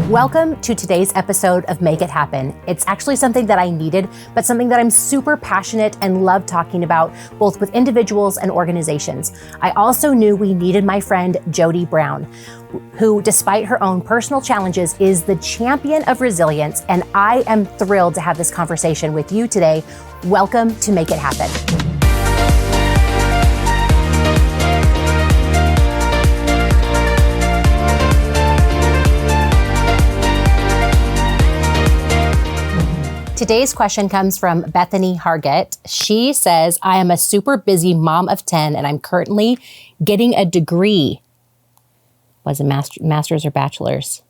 Welcome to today's episode of Make It Happen. It's actually something that I needed, but something that I'm super passionate and love talking about, both with individuals and organizations. I also knew we needed my friend Jodi Brown, who, despite her own personal challenges, is the champion of resilience, and I am thrilled to have this conversation with you today. Welcome to Make It Happen. Today's question comes from Bethany Hargett. She says, I am a super busy mom of 10 and I'm currently getting a degree. Was it master's or bachelor's?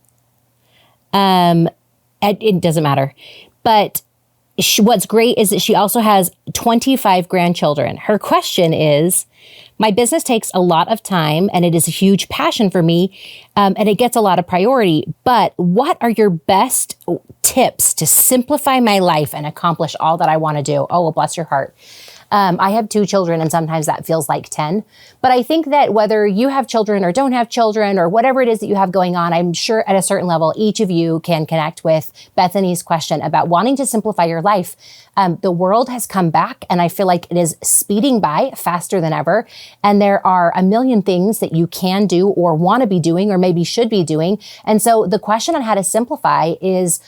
It doesn't matter. But what's great is that she also has 25 grandchildren. Her question is, my business takes a lot of time and it is a huge passion for me, and it gets a lot of priority. But what are your best tips to simplify my life and accomplish all that I want to do? Oh, well, bless your heart. I have 2 children and sometimes that feels like 10. But I think that whether you have children or don't have children or whatever it is that you have going on, I'm sure at a certain level, each of you can connect with Bethany's question about wanting to simplify your life. The world has come back and I feel like it is speeding by faster than ever. And there are a million things that you can do or want to be doing or maybe should be doing. And so the question on how to simplify is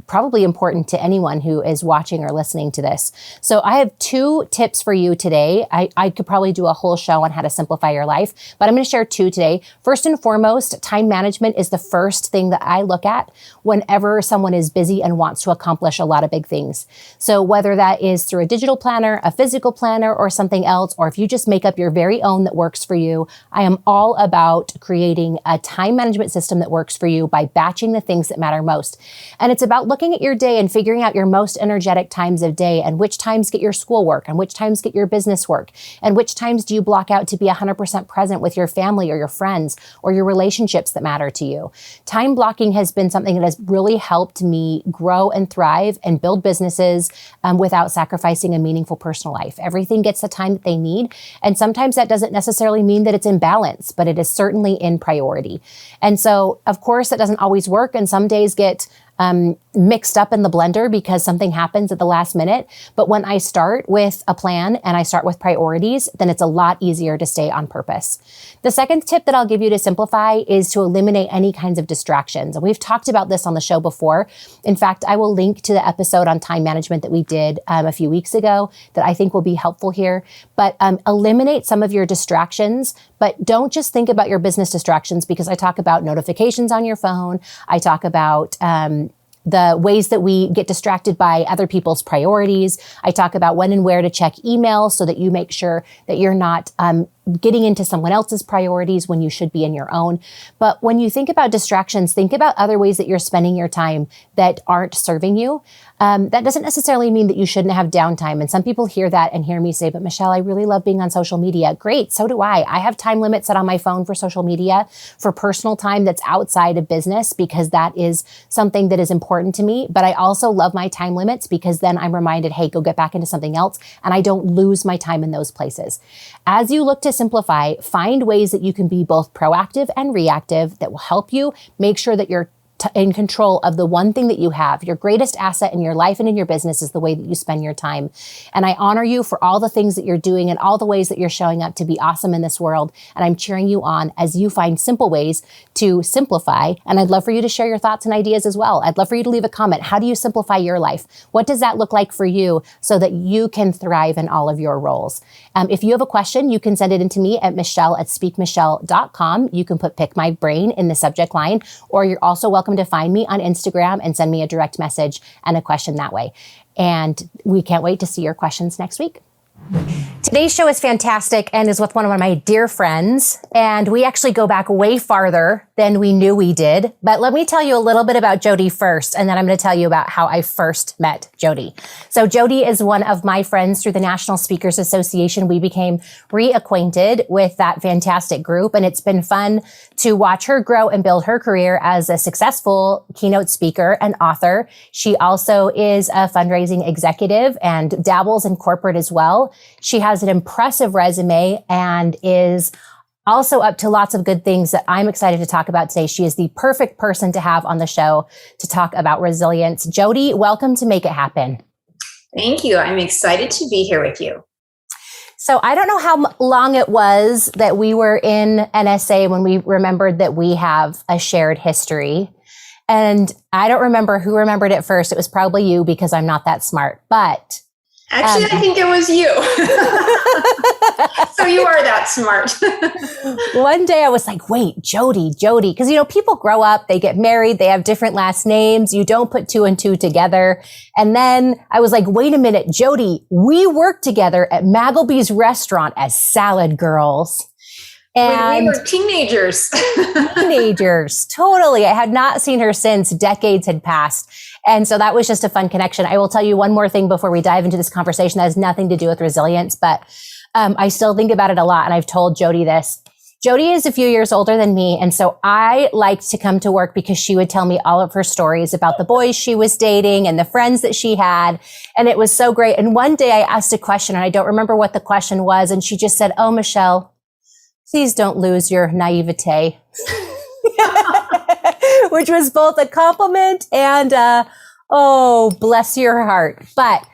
probably important to anyone who is watching or listening to this. So I have 2 tips for you today. I could probably do a whole show on how to simplify your life, but I'm going to share 2 today. First and foremost, time management is the first thing that I look at whenever someone is busy and wants to accomplish a lot of big things. So whether that is through a digital planner, a physical planner, or something else, or if you just make up your very own that works for you, I am all about creating a time management system that works for you by batching the things that matter most. And it's about looking at your day and figuring out your most energetic times of day and which times get your schoolwork and which times get your business work and which times do you block out to be 100% present with your family or your friends or your relationships that matter to you. Time blocking has been something that has really helped me grow and thrive and build businesses without sacrificing a meaningful personal life. Everything gets the time that they need. And sometimes that doesn't necessarily mean that it's in balance, but it is certainly in priority. And so, of course, that doesn't always work. And some days get mixed up in the blender because something happens at the last minute. But when I start with a plan and I start with priorities, then it's a lot easier to stay on purpose. The second tip that I'll give you to simplify is to eliminate any kinds of distractions. And we've talked about this on the show before. In fact, I will link to the episode on time management that we did a few weeks ago that I think will be helpful here. But eliminate some of your distractions, but don't just think about your business distractions, because I talk about notifications on your phone. I talk about the ways that we get distracted by other people's priorities. I talk about when and where to check email so that you make sure that you're not getting into someone else's priorities when you should be in your own. But when you think about distractions, think about other ways that you're spending your time that aren't serving you. That doesn't necessarily mean that you shouldn't have downtime. And some people hear that and hear me say, but Michelle, I really love being on social media. Great, so do I. I have time limits set on my phone for social media, for personal time that's outside of business, because that is something that is important to me. But I also love my time limits because then I'm reminded, hey, go get back into something else. And I don't lose my time in those places. As you look to simplify, find ways that you can be both proactive and reactive that will help you make sure that you're in control of the one thing that you have. Your greatest asset in your life and in your business is the way that you spend your time. And I honor you for all the things that you're doing and all the ways that you're showing up to be awesome in this world. And I'm cheering you on as you find simple ways to simplify. And I'd love for you to share your thoughts and ideas as well. I'd love for you to leave a comment. How do you simplify your life? What does that look like for you so that you can thrive in all of your roles? If you have a question, you can send it in to me at michelle@speakmichelle.com. You can put pick my brain in the subject line, or you're also welcome to find me on Instagram and send me a direct message and a question that way. And we can't wait to see your questions next week. Today's show is fantastic and is with one of my dear friends. And we actually go back way farther than we knew we did. But let me tell you a little bit about Jodi first, and then I'm going to tell you about how I first met Jodi. So Jodi is one of my friends through the National Speakers Association. We became reacquainted with that fantastic group, and it's been fun to watch her grow and build her career as a successful keynote speaker and author. She also is a fundraising executive and dabbles in corporate as well. She has an impressive resume and is also up to lots of good things that I'm excited to talk about today. She is the perfect person to have on the show to talk about resilience. Jodi, welcome to Make It Happen. Thank you. I'm excited to be here with you. So I don't know how long it was that we were in NSA when we remembered that we have a shared history. And I don't remember who remembered it first. It was probably you because I'm not that smart. But actually, I think it was you. So you are that smart. One day I was like, wait, Jodi. Because, people grow up, they get married, they have different last names. You don't put two and two together. And then I was like, wait a minute, Jodi, we worked together at Maggleby's restaurant as salad girls. And when we were teenagers. Teenagers, totally. I had not seen her since. Decades had passed. And so that was just a fun connection. I will tell you one more thing before we dive into this conversation that has nothing to do with resilience, but I still think about it a lot. And I've told Jodi this. Jodi is a few years older than me. And so I liked to come to work because she would tell me all of her stories about the boys she was dating and the friends that she had. And it was so great. And one day I asked a question and I don't remember what the question was. And she just said, "Oh, Michelle, please don't lose your naivete," which was both a compliment and, oh, bless your heart. But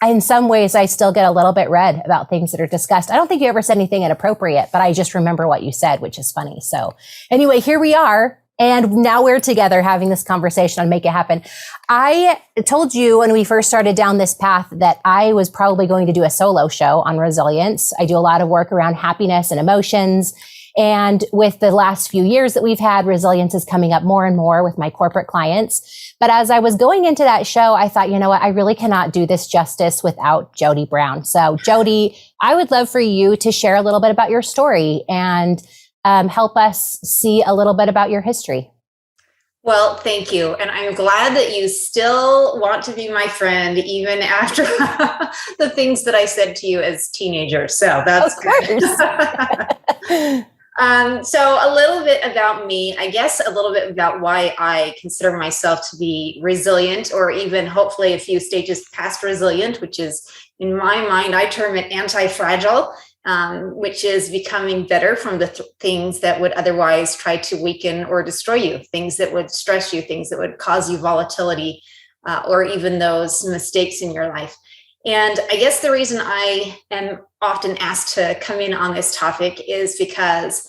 in some ways, I still get a little bit red about things that are discussed. I don't think you ever said anything inappropriate, but I just remember what you said, which is funny. So anyway, here we are. And now we're together having this conversation on Make It Happen. I told you when we first started down this path that I was probably going to do a solo show on resilience. I do a lot of work around happiness and emotions. And with the last few years that we've had, resilience is coming up more and more with my corporate clients. But as I was going into that show, I thought, you know what, I really cannot do this justice without Jodi Brown. So Jodi, I would love for you to share a little bit about your story and help us see a little bit about your history. Well, thank you. And I'm glad that you still want to be my friend, even after the things that I said to you as teenagers. So that's good. So a little bit about me, I guess a little bit about why I consider myself to be resilient, or even hopefully a few stages past resilient, which is, in my mind, I term it anti-fragile. Which is becoming better from the things that would otherwise try to weaken or destroy you, things that would stress you, things that would cause you volatility, or even those mistakes in your life. And I guess the reason I am often asked to come in on this topic is because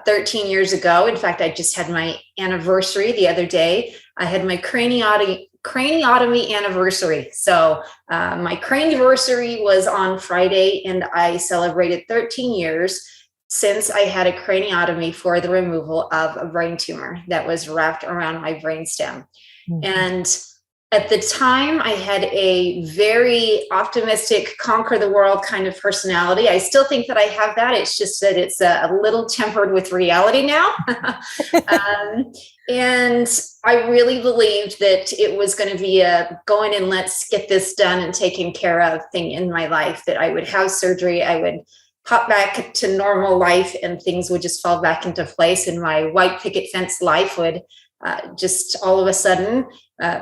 13 years ago, in fact, I just had my anniversary the other day. I had my craniotomy anniversary. So my craniversary was on Friday, and I celebrated 13 years since I had a craniotomy for the removal of a brain tumor that was wrapped around my brainstem. Mm-hmm. And at the time, I had a very optimistic, conquer the world kind of personality. I still think that I have that. It's just that it's a little tempered with reality now. And I really believed that it was going to be a go in and let's get this done and taken care of thing in my life, that I would have surgery, I would pop back to normal life, and things would just fall back into place, and my white picket fence life would just all of a sudden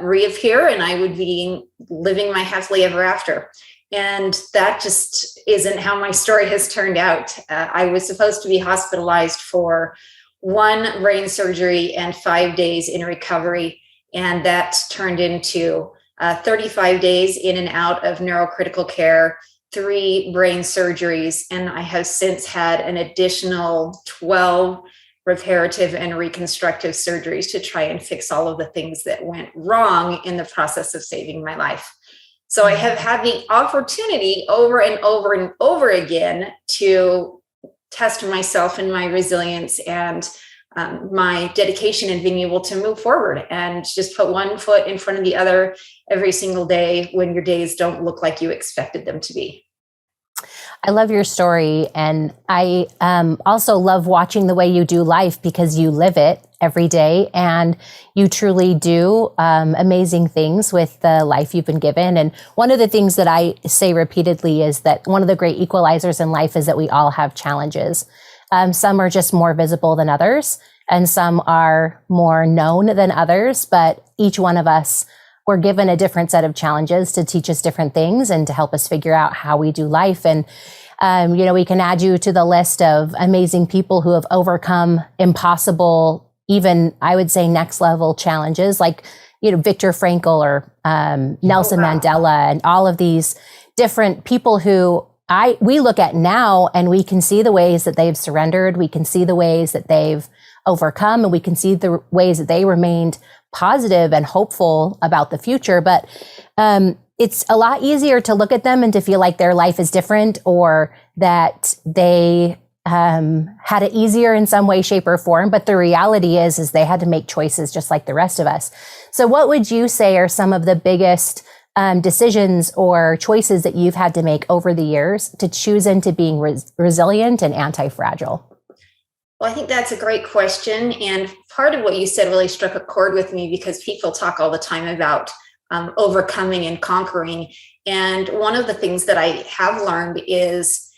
reappear, and I would be living my happily ever after. And that just isn't how my story has turned out. I was supposed to be hospitalized for 1 brain surgery and 5 days in recovery. And that turned into 35 days in and out of neurocritical care, 3 brain surgeries. And I have since had an additional 12 reparative and reconstructive surgeries to try and fix all of the things that went wrong in the process of saving my life. So I have had the opportunity over and over and over again to test myself and my resilience and my dedication in being able to move forward and just put one foot in front of the other every single day when your days don't look like you expected them to be. I love your story. And I also love watching the way you do life, because you live it every day and you truly do amazing things with the life you've been given. And one of the things that I say repeatedly is that one of the great equalizers in life is that we all have challenges. Some are just more visible than others, and some are more known than others, but each one of us, we're given a different set of challenges to teach us different things and to help us figure out how we do life. And We can add you to the list of amazing people who have overcome impossible, even I would say next level challenges, like, Viktor Frankl or Nelson Mandela, and all of these different people who we look at now, and we can see the ways that they've surrendered. We can see the ways that they've overcome, and we can see the ways that they remained positive and hopeful about the future. But it's a lot easier to look at them and to feel like their life is different, or that they had it easier in some way, shape, or form. But the reality is they had to make choices just like the rest of us. So what would you say are some of the biggest decisions or choices that you've had to make over the years to choose into being resilient and anti-fragile? Well, I think that's a great question. And part of what you said really struck a chord with me, because people talk all the time about overcoming and conquering. And one of the things that I have learned is,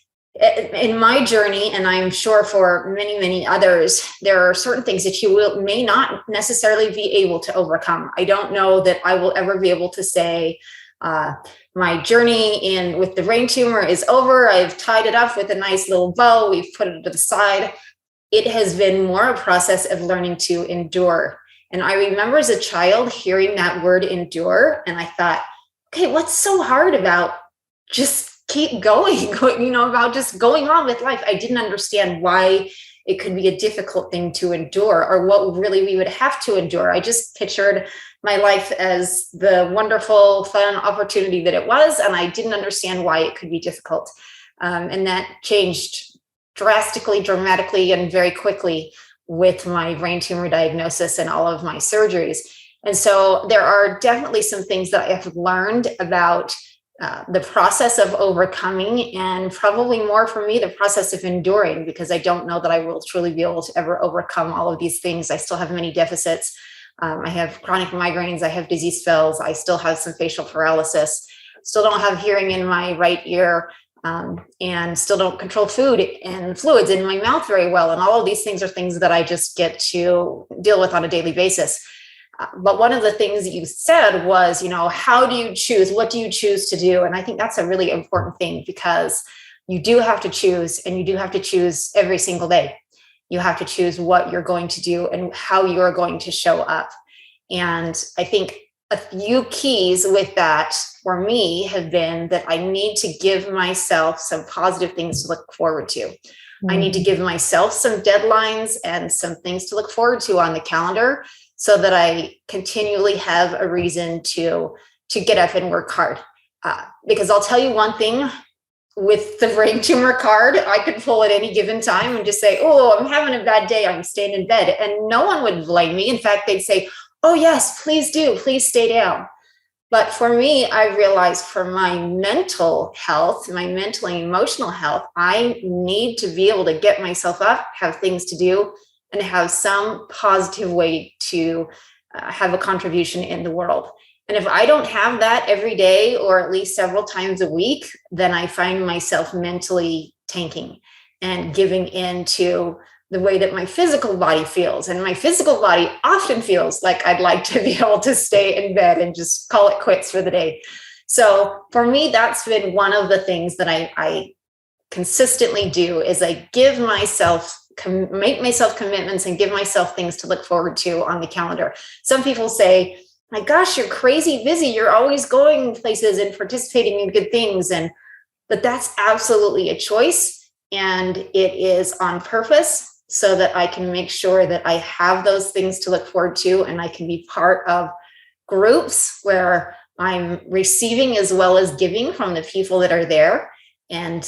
in my journey, and I'm sure for many, many others, there are certain things that you may not necessarily be able to overcome. I don't know that I will ever be able to say, my journey with the brain tumor is over. I've tied it up with a nice little bow. We've put it to the side. It has been more a process of learning to endure. And I remember as a child hearing that word endure, and I thought, okay, what's so hard about just keep going, about just going on with life? I didn't understand why it could be a difficult thing to endure, or what really we would have to endure. I just pictured my life as the wonderful, fun opportunity that it was, and I didn't understand why it could be difficult. And that changed drastically, dramatically, and very quickly with my brain tumor diagnosis and all of my surgeries. And so there are definitely some things that I have learned about the process of overcoming, and probably more for me, the process of enduring, because I don't know that I will truly be able to ever overcome all of these things. I still have many deficits. I have chronic migraines. I have dizzy spells. I still have some facial paralysis. Still don't have hearing in my right ear. And still don't control food and fluids in my mouth very well. And all of these things are things that I just get to deal with on a daily basis. But one of the things that you said was, how do you choose? What do you choose to do? And I think that's a really important thing, because you do have to choose, and you do have to choose every single day. You have to choose what you're going to do and how you're going to show up. And I think a few keys with that for me have been that I need to give myself some positive things to look forward to. Mm-hmm. I need to give myself some deadlines and some things to look forward to on the calendar, so that I continually have a reason to get up and work hard. Because I'll tell you one thing, with the brain tumor card, I could pull at any given time and just say, oh, I'm having a bad day, I'm staying in bed. And no one would blame me. In fact, they'd say, oh yes, please do, please stay down. But for me, I realized for my mental health, my mental and emotional health, I need to be able to get myself up, have things to do, and have some positive way to have a contribution in the world. And if I don't have that every day, or at least several times a week, then I find myself mentally tanking and giving in to the way that my physical body feels. And my physical body often feels like I'd like to be able to stay in bed and just call it quits for the day. So for me, that's been one of the things that I consistently do, is I give myself make myself commitments and give myself things to look forward to on the calendar. Some people say, my gosh, you're crazy busy. You're always going places and participating in good things. But that's absolutely a choice. And it is on purpose, so that I can make sure that I have those things to look forward to, and I can be part of groups where I'm receiving as well as giving from the people that are there. And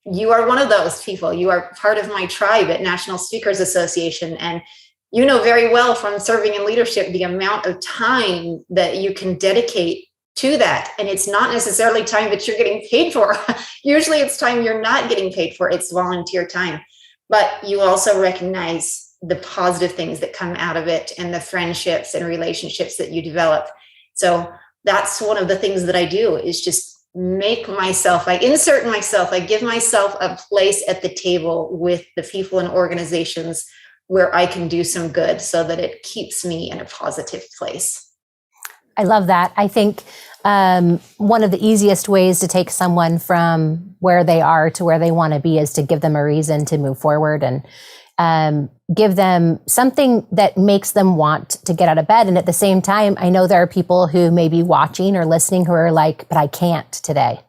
you are one of those people. You are part of my tribe at National Speakers Association. And you know very well from serving in leadership the amount of time that you can dedicate to that. And it's not necessarily time that you're getting paid for. Usually it's time you're not getting paid for. It's volunteer time. But you also recognize the positive things that come out of it, and the friendships and relationships that you develop. So that's one of the things that I do, is just I insert myself, I give myself a place at the table with the people and organizations where I can do some good, so that it keeps me in a positive place. I love that. I think one of the easiest ways to take someone from where they are to where they want to be is to give them a reason to move forward and give them something that makes them want to get out of bed. And at the same time, I know there are people who may be watching or listening who are like, but I can't today.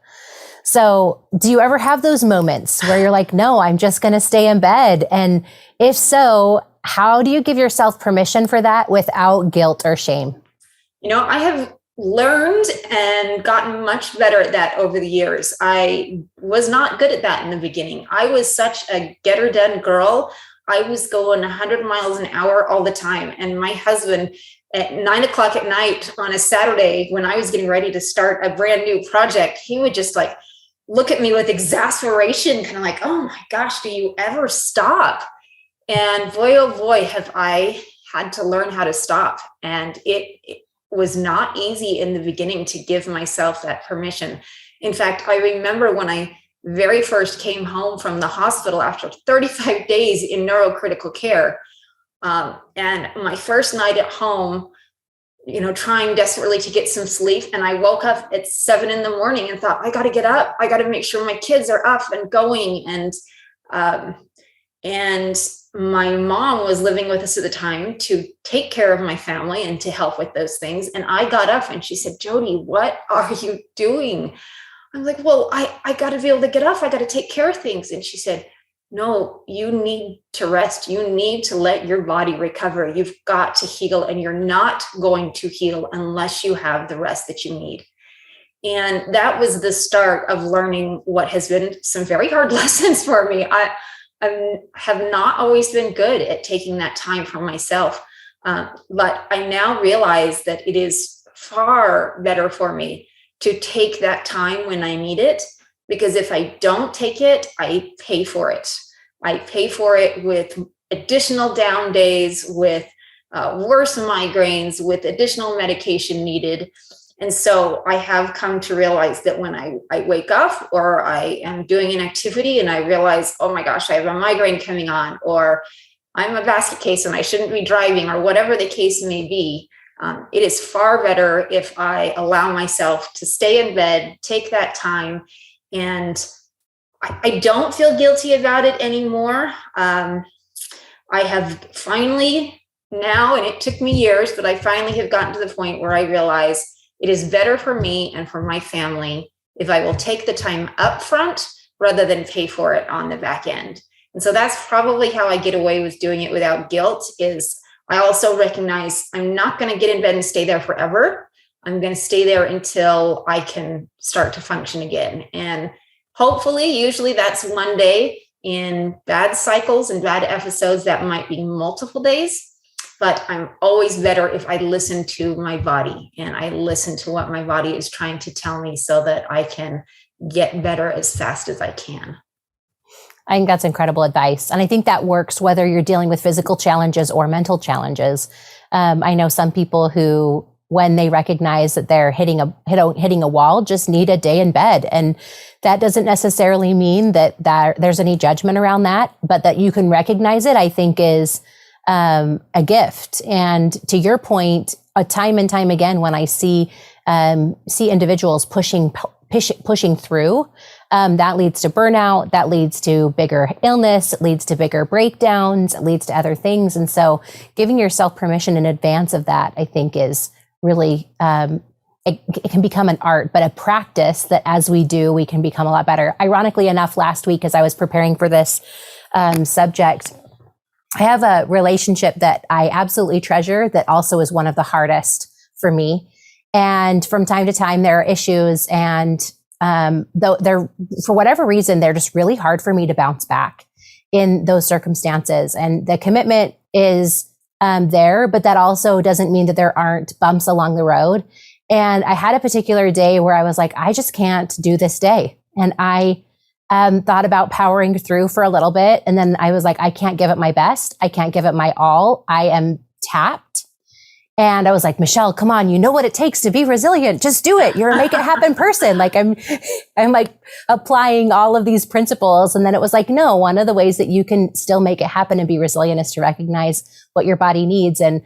So do you ever have those moments where you're like, no, I'm just going to stay in bed? And if so, how do you give yourself permission for that without guilt or shame? I have learned and gotten much better at that over the years. I was not good at that in the beginning. I was such a get her done girl. I was going 100 miles an hour all the time. And my husband at 9:00 at night on a Saturday, when I was getting ready to start a brand new project, he would just like look at me with exasperation, kind of like, oh my gosh, do you ever stop? And boy, oh boy, have I had to learn how to stop. And it was not easy in the beginning to give myself that permission. In fact, I remember when I very first came home from the hospital after 35 days in neurocritical care. And my first night at home, trying desperately to get some sleep. And I woke up at 7 a.m. and thought, I got to get up. I got to make sure my kids are up and going. And my mom was living with us at the time to take care of my family and to help with those things. And I got up and she said, Jodi, what are you doing? I'm like, well, I got to be able to get up. I got to take care of things. And she said, no, you need to rest. You need to let your body recover. You've got to heal, and you're not going to heal unless you have the rest that you need. And that was the start of learning what has been some very hard lessons for me. I have not always been good at taking that time for myself. But I now realize that it is far better for me to take that time when I need it, because if I don't take it, I pay for it. I pay for it with additional down days, with worse migraines, with additional medication needed. And so I have come to realize that when I wake up or I am doing an activity and I realize, oh my gosh, I have a migraine coming on, or I'm a basket case and I shouldn't be driving, or whatever the case may be, it is far better if I allow myself to stay in bed, take that time. And I don't feel guilty about it anymore. I have finally now, and it took me years, but I finally have gotten to the point where I realize it is better for me and for my family if I will take the time up front rather than pay for it on the back end. And so that's probably how I get away with doing it without guilt. Is I also recognize I'm not going to get in bed and stay there forever. I'm going to stay there until I can start to function again. And hopefully, usually that's one day. In bad cycles and bad episodes, that might be multiple days. But I'm always better if I listen to my body and I listen to what my body is trying to tell me so that I can get better as fast as I can. I think that's incredible advice. And I think that works whether you're dealing with physical challenges or mental challenges. I know some people who, when they recognize that they're hitting a wall, just need a day in bed. And that doesn't necessarily mean that there's any judgment around that, but that you can recognize it, I think is a gift. And to your point, time and time again, when I see individuals pushing through, that leads to burnout, that leads to bigger illness, it leads to bigger breakdowns, it leads to other things. And so giving yourself permission in advance of that, I think is really, it can become an art, but a practice that as we do, we can become a lot better. Ironically enough, last week, as I was preparing for this subject, I have a relationship that I absolutely treasure that also is one of the hardest for me. And from time to time, there are issues, and though they're, for whatever reason, they're just really hard for me to bounce back in those circumstances. And the commitment is there, but that also doesn't mean that there aren't bumps along the road. And I had a particular day where I was like, I just can't do this day. And I thought about powering through for a little bit. And then I was like, I can't give it my best. I can't give it my all. I am tapped. And I was like, Michelle, come on, you know what it takes to be resilient. Just do it. You're a make it happen person. Like I'm like applying all of these principles. And then it was like, no, one of the ways that you can still make it happen and be resilient is to recognize what your body needs. And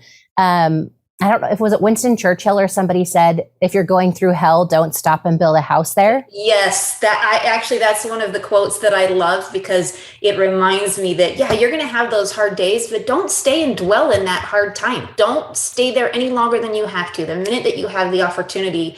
I don't know if was it Winston Churchill or somebody said, if you're going through hell, don't stop and build a house there. Yes, that's one of the quotes that I love, because it reminds me that, yeah, you're going to have those hard days, but don't stay and dwell in that hard time. Don't stay there any longer than you have to. The minute that you have the opportunity,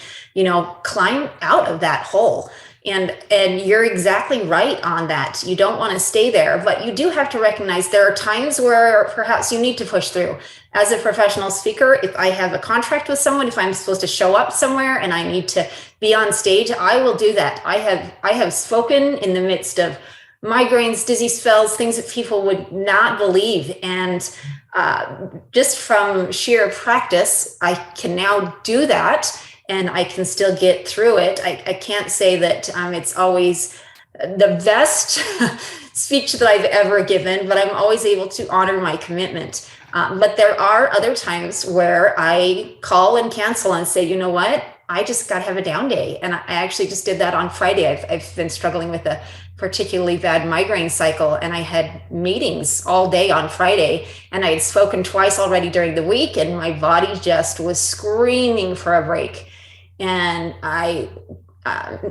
climb out of that hole. And you're exactly right on that. You don't want to stay there, but you do have to recognize there are times where perhaps you need to push through. As a professional speaker, if I have a contract with someone, if I'm supposed to show up somewhere and I need to be on stage, I will do that. I have spoken in the midst of migraines, dizzy spells, things that people would not believe. And just from sheer practice, I can now do that. And I can still get through it. I can't say that it's always the best speech that I've ever given, but I'm always able to honor my commitment. But there are other times where I call and cancel and say, you know what, I just got to have a down day. And I actually just did that on Friday. I've been struggling with a particularly bad migraine cycle, and I had meetings all day on Friday, and I had spoken twice already during the week, and my body just was screaming for a break. And I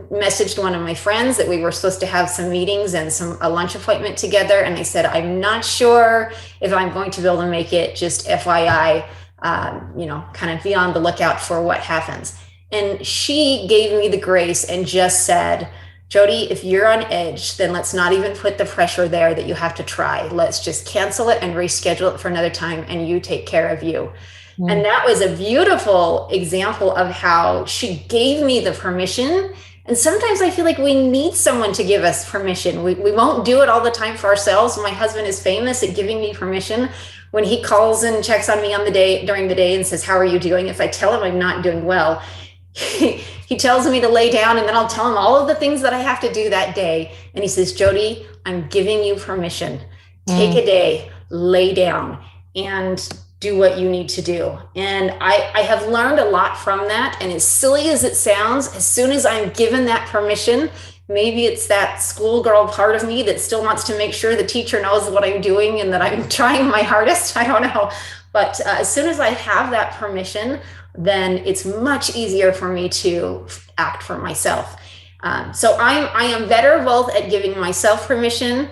messaged one of my friends that we were supposed to have some meetings and a lunch appointment together. And I said, I'm not sure if I'm going to be able to make it, just FYI, kind of be on the lookout for what happens. And she gave me the grace and just said, Jodi, if you're on edge, then let's not even put the pressure there that you have to try. Let's just cancel it and reschedule it for another time, and you take care of you. Mm. And that was a beautiful example of how she gave me the permission. And sometimes I feel like we need someone to give us permission. We won't do it all the time for ourselves. My husband is famous at giving me permission. When he calls and checks on me during the day and says, how are you doing? If I tell him I'm not doing well, he tells me to lay down, and then I'll tell him all of the things that I have to do that day. And he says, Jodi, I'm giving you permission. Take a day, lay down, and do what you need to do. And I have learned a lot from that. And as silly as it sounds, as soon as I'm given that permission, maybe it's that schoolgirl part of me that still wants to make sure the teacher knows what I'm doing and that I'm trying my hardest. I don't know. But as soon as I have that permission, then it's much easier for me to act for myself. So I am better both at giving myself permission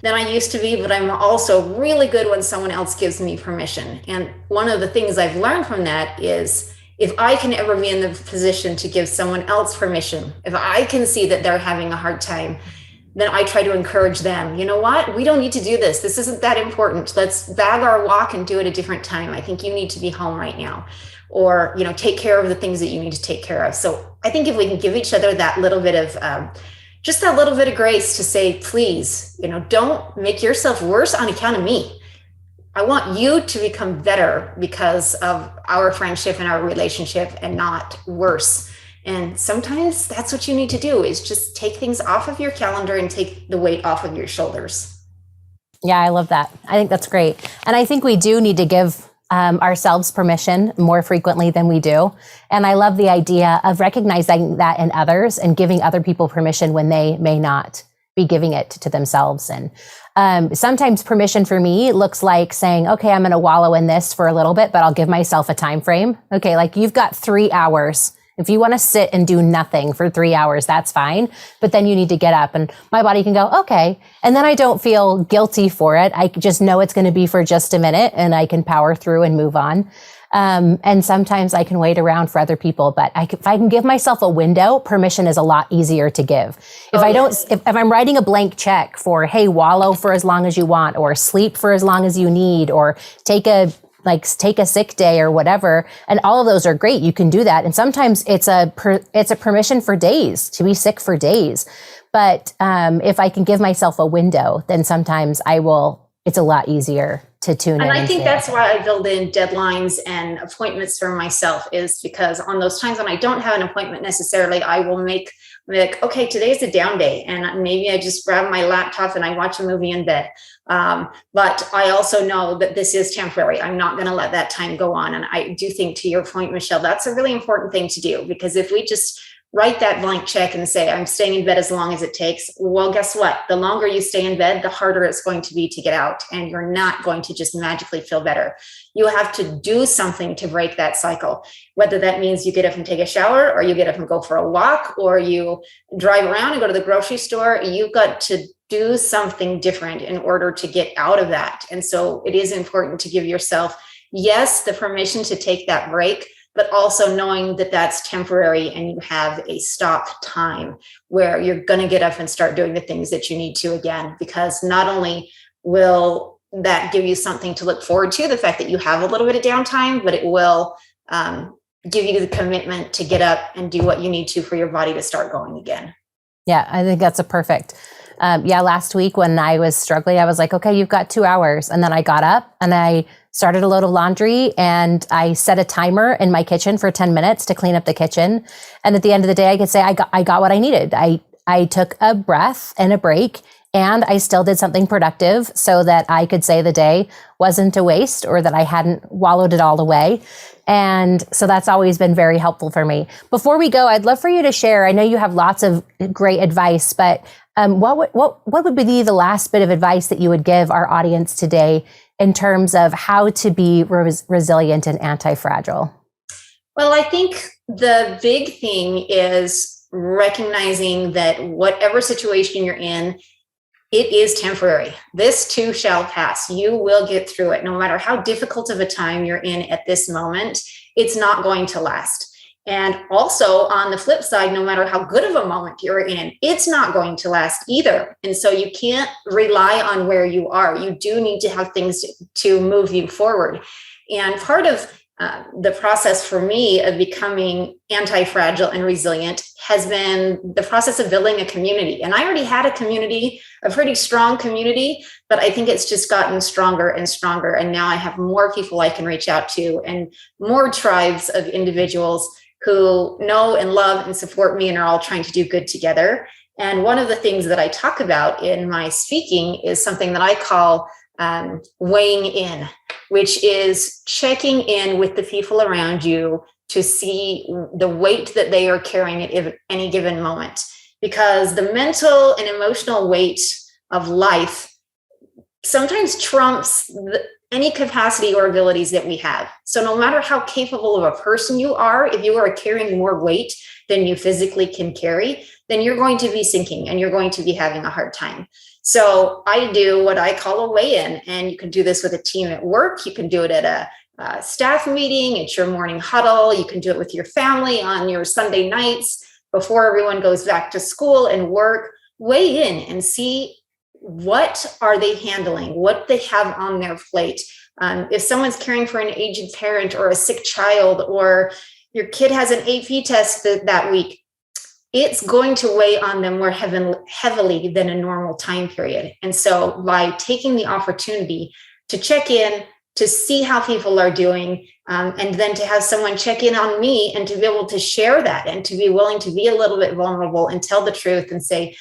than I used to be, but I'm also really good when someone else gives me permission. And one of the things I've learned from that is, if I can ever be in the position to give someone else permission, if I can see that they're having a hard time, then I try to encourage them. You know what? We don't need to do this. This isn't that important. Let's bag our walk and do it a different time. I think you need to be home right now. Or, take care of the things that you need to take care of. So I think if we can give each other that little bit of, just that little bit of grace to say, please, don't make yourself worse on account of me. I want you to become better because of our friendship and our relationship, and not worse. And sometimes that's what you need to do, is just take things off of your calendar and take the weight off of your shoulders. Yeah, I love that. I think that's great. And I think we do need to give ourselves permission more frequently than we do. And I love the idea of recognizing that in others and giving other people permission when they may not be giving it to themselves. And sometimes permission for me looks like saying, okay, I'm going to wallow in this for a little bit, but I'll give myself a time frame. Okay, like you've got 3 hours. If you want to sit and do nothing for 3 hours, that's fine. But then you need to get up, and my body can go, okay. And then I don't feel guilty for it. I just know it's going to be for just a minute, and I can power through and move on. And sometimes I can wait around for other people, but if I can give myself a window, permission is a lot easier to give. If I'm writing a blank check for, hey, wallow for as long as you want, or sleep for as long as you need, or take a sick day or whatever. And all of those are great. You can do that. And sometimes it's a permission for days, to be sick for days. But if I can give myself a window, then sometimes it's a lot easier to tune in. And I think that's why I build in deadlines and appointments for myself, is because on those times when I don't have an appointment necessarily, I will make okay, today's a down day, and maybe I just grab my laptop and I watch a movie in bed. But I also know that this is temporary. I'm not going to let that time go on. And I do think, to your point, Michelle, that's a really important thing to do, because if we just write that blank check and say, I'm staying in bed as long as it takes. Well, guess what? The longer you stay in bed, the harder it's going to be to get out, and you're not going to just magically feel better. You have to do something to break that cycle, whether that means you get up and take a shower, or you get up and go for a walk, or you drive around and go to the grocery store. You've got to do something different in order to get out of that. And so it is important to give yourself, yes, the permission to take that break, but also knowing that that's temporary and you have a stop time where you're going to get up and start doing the things that you need to again, because not only will that give you something to look forward to, the fact that you have a little bit of downtime, but it will give you the commitment to get up and do what you need to for your body to start going again. Yeah, I think that's a perfect. Last week when I was struggling, I was like, okay, you've got 2 hours. And then I got up and I started a load of laundry and I set a timer in my kitchen for 10 minutes to clean up the kitchen. And at the end of the day, I could say I got what I needed. I took a breath and a break, and I still did something productive so that I could say the day wasn't a waste or that I hadn't wallowed it all away. And so that's always been very helpful for me. Before we go, I'd love for you to share, I know you have lots of great advice, but what would be the last bit of advice that you would give our audience today in terms of how to be resilient and anti-fragile? Well, I think the big thing is recognizing that whatever situation you're in, it is temporary. This too shall pass. You will get through it. No matter how difficult of a time you're in at this moment, it's not going to last. And also on the flip side, no matter how good of a moment you're in, it's not going to last either. And so you can't rely on where you are. You do need to have things to move you forward. And part of the process for me of becoming anti-fragile and resilient has been the process of building a community. And I already had a community, a pretty strong community, but I think it's just gotten stronger and stronger. And now I have more people I can reach out to and more tribes of individuals who know and love and support me and are all trying to do good together. And one of the things that I talk about in my speaking is something that I call weighing in, which is checking in with the people around you to see the weight that they are carrying at any given moment. Because the mental and emotional weight of life sometimes trumps any capacity or abilities that we have. So no matter how capable of a person you are, if you are carrying more weight than you physically can carry, then you're going to be sinking and you're going to be having a hard time. So I do what I call a weigh-in, and you can do this with a team at work. You can do it at a staff meeting, at your morning huddle. You can do it with your family on your Sunday nights before everyone goes back to school and work. Weigh in and see what are they handling, what they have on their plate. If someone's caring for an aged parent or a sick child, or your kid has an AP test that week, it's going to weigh on them more heavily than a normal time period. And so by taking the opportunity to check in, to see how people are doing, and then to have someone check in on me and to be able to share that and to be willing to be a little bit vulnerable and tell the truth and say,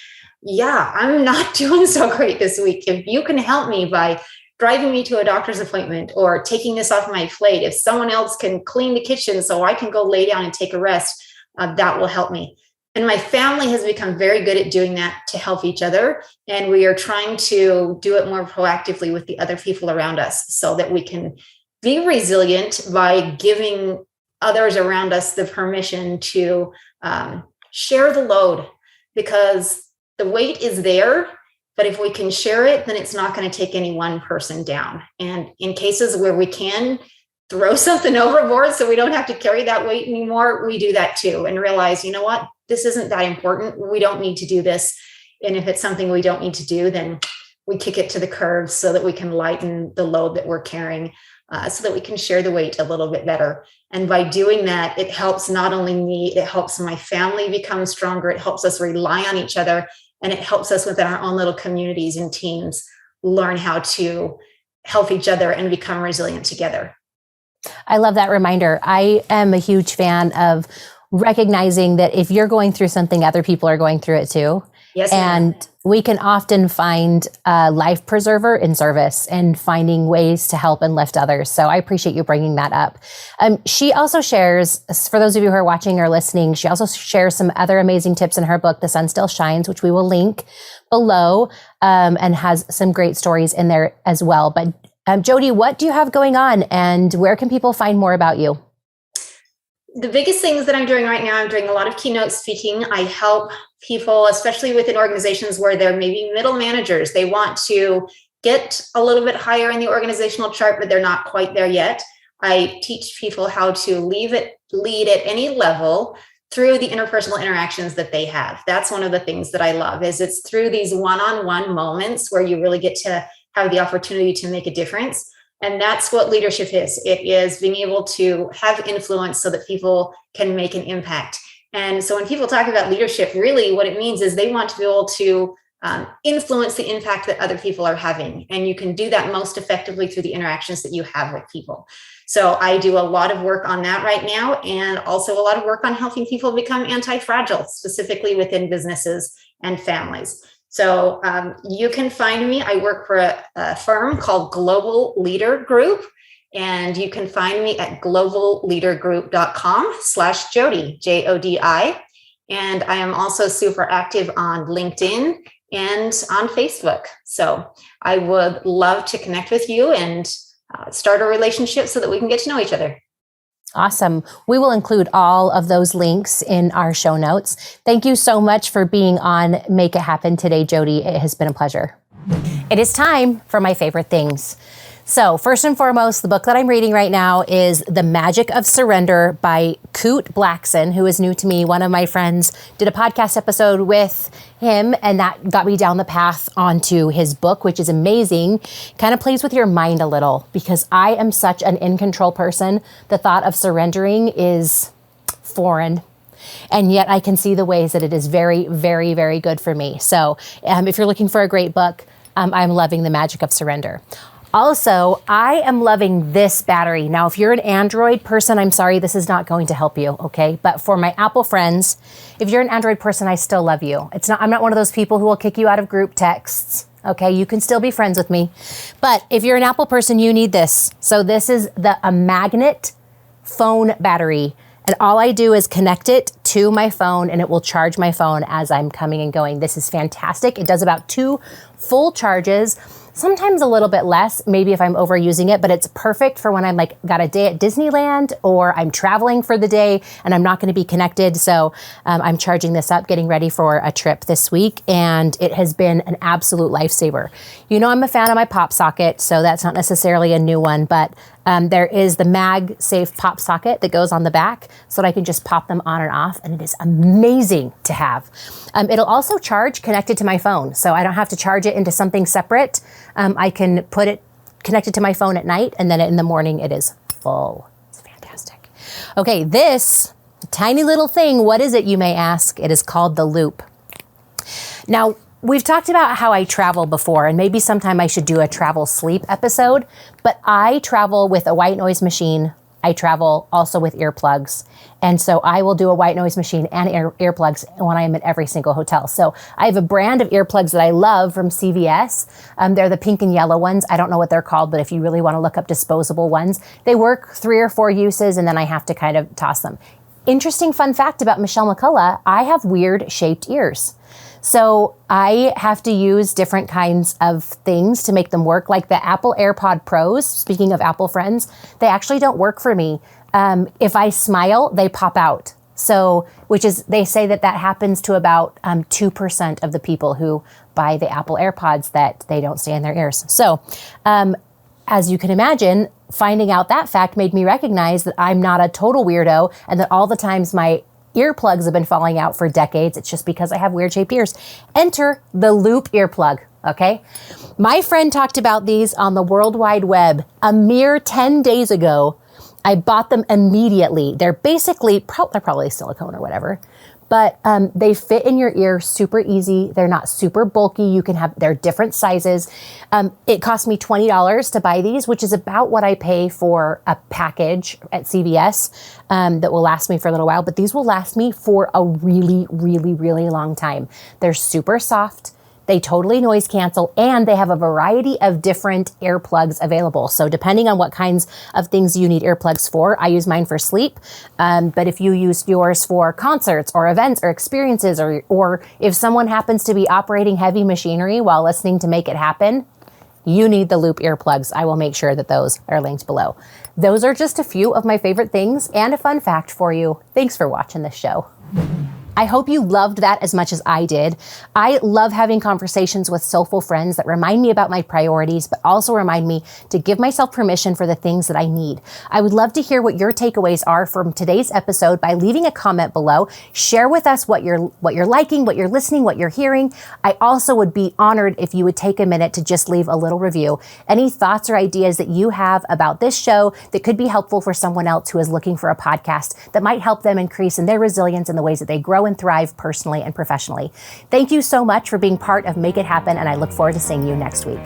yeah, I'm not doing so great this week. If you can help me by driving me to a doctor's appointment or taking this off my plate, if someone else can clean the kitchen so I can go lay down and take a rest, that will help me. And my family has become very good at doing that to help each other. And we are trying to do it more proactively with the other people around us so that we can be resilient by giving others around us the permission to share the load, because the weight is there. But if we can share it, then it's not going to take any one person down. And in cases where we can throw something overboard so we don't have to carry that weight anymore, we do that too, and realize, you know what, this isn't that important. We don't need to do this. And if it's something we don't need to do, then we kick it to the curb so that we can lighten the load that we're carrying, so that we can share the weight a little bit better. And by doing that, it helps not only me, it helps my family become stronger. It helps us rely on each other. And it helps us within our own little communities and teams learn how to help each other and become resilient together. I love that reminder. I am a huge fan of recognizing that if you're going through something, other people are going through it too. Yes, ma'am. And we can often find a life preserver in service and finding ways to help and lift others. So I appreciate you bringing that up. She also shares, for those of you who are watching or listening, she also shares some other amazing tips in her book, The Sun Still Shines, which we will link below, and has some great stories in there as well. But Jodi, what do you have going on, and where can people find more about you? The biggest things that I'm doing right now, I'm doing a lot of keynote speaking. I help people, especially within organizations where they're maybe middle managers. They want to get a little bit higher in the organizational chart, but they're not quite there yet. I teach people how to lead at any level through the interpersonal interactions that they have. That's one of the things that I love, is it's through these one-on-one moments where you really get to have the opportunity to make a difference. And that's what leadership is. It is being able to have influence so that people can make an impact. And so when people talk about leadership, really what it means is they want to be able to influence the impact that other people are having. And you can do that most effectively through the interactions that you have with people. So I do a lot of work on that right now, and also a lot of work on helping people become anti-fragile, specifically within businesses and families. So you can find me. I work for a firm called Global Leader Group, and you can find me at globalleadergroup.com/Jodi, Jodi. And I am also super active on LinkedIn and on Facebook. So I would love to connect with you and start a relationship so that we can get to know each other. Awesome. We will include all of those links in our show notes. Thank you so much for being on Make It Happen today, Jodi. It has been a pleasure. It is time for my favorite things. So first and foremost, the book that I'm reading right now is The Magic of Surrender by Kute Blackson, who is new to me. One of my friends did a podcast episode with him, and that got me down the path onto his book, which is amazing. Kind of plays with your mind a little, because I am such an in-control person. The thought of surrendering is foreign. And yet I can see the ways that it is very, very, very good for me. So if you're looking for a great book, I'm loving The Magic of Surrender. Also, I am loving this battery. Now, if you're an Android person, I'm sorry, this is not going to help you, okay? But for my Apple friends, if you're an Android person, I still love you. I'm not one of those people who will kick you out of group texts, okay? You can still be friends with me. But if you're an Apple person, you need this. So this is a magnet phone battery. And all I do is connect it to my phone, and it will charge my phone as I'm coming and going. This is fantastic. It does about 2 full charges, sometimes a little bit less, maybe if I'm overusing it, but it's perfect for when I'm got a day at Disneyland, or I'm traveling for the day and I'm not going to be connected. So I'm charging this up, getting ready for a trip this week, and it has been an absolute lifesaver. You know, I'm a fan of my pop socket, so that's not necessarily a new one, but there is the MagSafe pop socket that goes on the back so that I can just pop them on and off, and it is amazing to have. It'll also charge connected to my phone, so I don't have to charge it into something separate. I can put it connected to my phone at night, and then in the morning it is full. It's fantastic. Okay, this tiny little thing, what is it, you may ask? It is called the Loop. Now, we've talked about how I travel before, and maybe sometime I should do a travel sleep episode, but I travel with a white noise machine. I travel also with earplugs. And so I will do a white noise machine and earplugs when I am at every single hotel. So I have a brand of earplugs that I love from CVS. They're the pink and yellow ones. I don't know what they're called, but if you really want to look up disposable ones, they work 3 or 4 uses, and then I have to kind of toss them. Interesting fun fact about Michelle McCullough, I have weird shaped ears. So I have to use different kinds of things to make them work, like the Apple AirPod Pros. Speaking of Apple friends, they actually don't work for me. If I smile, they pop out. So, they say that happens to about 2% of the people who buy the Apple AirPods, that they don't stay in their ears. So, as you can imagine, finding out that fact made me recognize that I'm not a total weirdo, and that all the times my earplugs have been falling out for decades, it's just because I have weird shaped ears. Enter the Loop earplug, okay? My friend talked about these on the World Wide Web a mere 10 days ago. I bought them immediately. They're basically, they're probably silicone or whatever, but they fit in your ear super easy. They're not super bulky. They're different sizes. It cost me $20 to buy these, which is about what I pay for a package at CVS that will last me for a little while, but these will last me for a really, really, really long time. They're super soft. They totally noise cancel, and they have a variety of different earplugs available. So depending on what kinds of things you need earplugs for, I use mine for sleep. But if you use yours for concerts or events or experiences, or if someone happens to be operating heavy machinery while listening to make it happen, you need the loop earplugs. I will make sure that those are linked below. Those are just a few of my favorite things and a fun fact for you. Thanks for watching this show. I hope you loved that as much as I did. I love having conversations with soulful friends that remind me about my priorities, but also remind me to give myself permission for the things that I need. I would love to hear what your takeaways are from today's episode by leaving a comment below. Share with us what you're liking, what you're listening, what you're hearing. I also would be honored if you would take a minute to just leave a little review. Any thoughts or ideas that you have about this show that could be helpful for someone else who is looking for a podcast that might help them increase in their resilience in the ways that they grow and thrive personally and professionally. Thank you so much for being part of Make It Happen, and I look forward to seeing you next week.